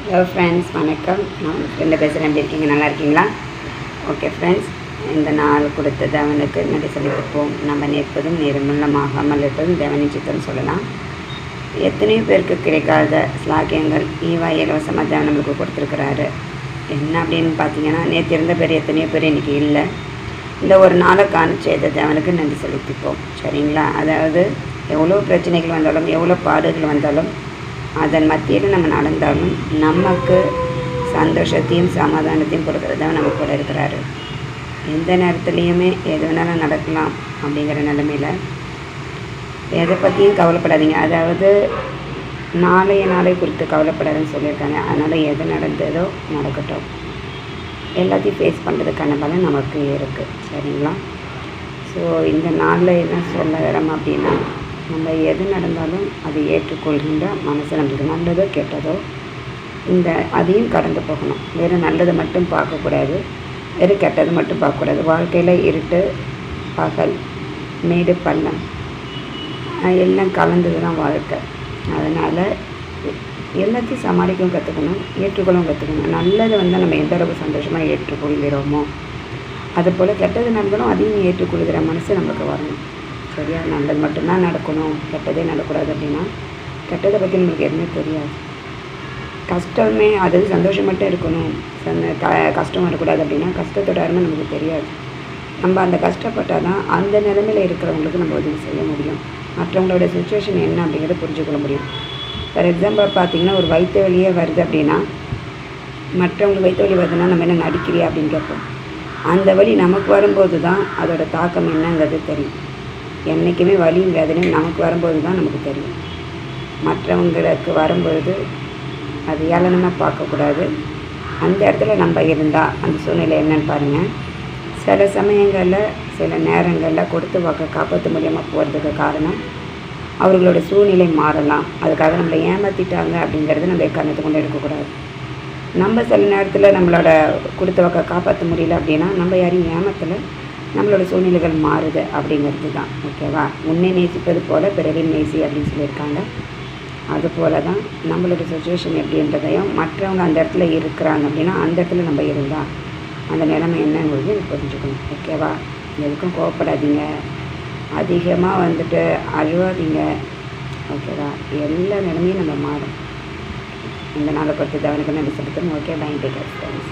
Hello friends, வணக்கம். நான் ஃப்ரெண்டை பேசுகிறேன். எப்படி இருக்கீங்க? நல்லா இருக்கீங்களா? ஓகே ஃப்ரெண்ட்ஸ், இந்த நாள் கொடுத்த தேவனுக்கு நன்றி செலுத்திப்போம். நம்ம நிற்பதும் நிர்மூலமாகாமல் இருப்பதும் தேவனின் சித்தம் சொல்லலாம். எத்தனையோ பேருக்கு கிடைக்காத ஸ்லாக்கியங்கள் ஈவா இலவசமாக தேவன் நம்மளுக்கு கொடுத்துருக்குறாரு. என்ன அப்படின்னு பார்த்தீங்கன்னா, நேற்று இருந்த பேர் எத்தனையோ பேர் இன்றைக்கி இல்லை. இந்த ஒரு நாளை காணிச்ச தேவனுக்கு நன்றி செலுத்திப்போம். சரிங்களா? அதாவது எவ்வளோ பிரச்சனைகள் வந்தாலும், எவ்வளோ பாடுகள் வந்தாலும், அதன் மத்தியில் நம்ம நடந்தாலும் நமக்கு சந்தோஷத்தையும் சமாதானத்தையும் கொடுக்குறதான் நம்ம கூட இருக்கிறாரு. எந்த நேரத்துலையுமே எது வேணாலும் நடக்கலாம் அப்படிங்கிற நிலைமையில் எதை பற்றியும் கவலைப்படாதீங்க. அதாவது நாளை குறித்து கவலைப்படாதுன்னு சொல்லியிருக்காங்க. அதனால் எது நடந்ததோ நடக்கட்டும், எல்லாத்தையும் ஃபேஸ் பண்ணுறதுக்கான பலம் நமக்கு இருக்குது. சரிங்களா? ஸோ இந்த நாளில் என்ன சொல்ல வரோம் அப்படின்னா, நம்ம எது நடந்தாலும் அதை ஏற்றுக்கொள்கின்ற மனசு நம்மளுக்கு நல்லதோ கெட்டதோ அதையும் கடந்து போகணும். வெறும் நல்லதை மட்டும் பார்க்கக்கூடாது, வெறும் கெட்டது மட்டும் பார்க்கக்கூடாது. வாழ்க்கையில் இருட்டு பகல் மேடு பள்ளம் எல்லாம் கலந்தது தான் வாழ்க்கை. அதனால் எல்லாத்தையும் சமாளிக்கவும் கற்றுக்கணும், ஏற்றுக்கொள்ளவும் கற்றுக்கணும். நல்லது வந்தால் நம்ம எந்த அளவுக்கு சந்தோஷமாக ஏற்றுக்கொள்கிறோமோ, அதுபோல் கெட்டது நடந்தாலும் அதையும் ஏற்றுக்கொள்கிற மனசு நமக்கு வரணும். சரியா? நல்லது மட்டும்தான் நடக்கணும், கெட்டதே நடக்கூடாது அப்படின்னா கெட்டதை பற்றி நம்மளுக்கு எதுவுமே தெரியாது. கஷ்டமே அதாவது சந்தோஷம் மட்டும் இருக்கணும், கஷ்டம் வரக்கூடாது அப்படின்னா கஷ்டத்தோட அருமை நமக்கு தெரியாது. நம்ம அந்த கஷ்டப்பட்டால் தான் அந்த நிலைமையில் இருக்கிறவங்களுக்கு நம்ம உதவி செய்ய முடியும். மற்றவங்களோட சுச்சுவேஷன் என்ன அப்படிங்கிறத புரிஞ்சுக்கொள்ள முடியும். ஃபார் எக்ஸாம்பிள் பார்த்திங்கன்னா, ஒரு வயிற்று வலியே வருது அப்படின்னா, மற்றவங்களுக்கு வயிற்று வலி வருதுன்னா நம்ம என்ன நடிக்கிறியா அப்படின்னு கேட்போம். அந்த வலி நமக்கு வரும்போது தான் அதோட தாக்கம் என்னங்கிறது தெரியும். என்றைக்குமே வலியும் வேதனையும் நமக்கு வரும்போது தான் நமக்கு தெரியும். மற்றவங்களுக்கு வரும்பொழுது அது ஏளனமாக பார்க்கக்கூடாது. அந்த இடத்துல நம்ம இருந்தால் அந்த சூழ்நிலை என்னன்னு பாருங்கள். சில சமயங்களில் சில நேரங்களில் கொடுத்து வாக்க காப்பாற்ற முடியாமல் போகிறதுக்கு காரணம் அவர்களோட சூழ்நிலை மாறலாம். அதுக்காக நம்மளை ஏமாற்றிட்டாங்க அப்படிங்கிறது நம்ம எக்காரணத்தை கொண்டு எடுக்கக்கூடாது. நம்ம சில நேரத்தில் நம்மளோட கொடுத்த வாக்க காப்பாற்ற முடியல அப்படின்னா நம்ம யாரையும் ஏமாற்றலை, நம்மளோட சூழ்நிலைகள் மாறுது அப்படிங்கிறது தான். ஓகேவா? உன்னை நேசிப்பது போல் பிறரையும் நேசி அப்படின்னு சொல்லியிருக்காங்க. அதுபோல் தான் நம்மளோட சுச்சுவேஷன் எப்படின்றதையும் மற்றவங்க அந்த இடத்துல இருக்கிறாங்க அப்படின்னா அந்த இடத்துல நம்ம இருந்தால் அந்த நிலைமை என்னங்கிறது எனக்கு புரிஞ்சுக்கணும். ஓகேவா? எதுக்கும் கோவப்படாதீங்க, அதிகமாக அழுவாதீங்க. ஓகேவா? எல்லா நிலைமையும் நம்ம மாறும். இந்த நாளை பொறுத்து அவனுக்கு நம்ம செலுத்தணும். Okay, bye take care friends.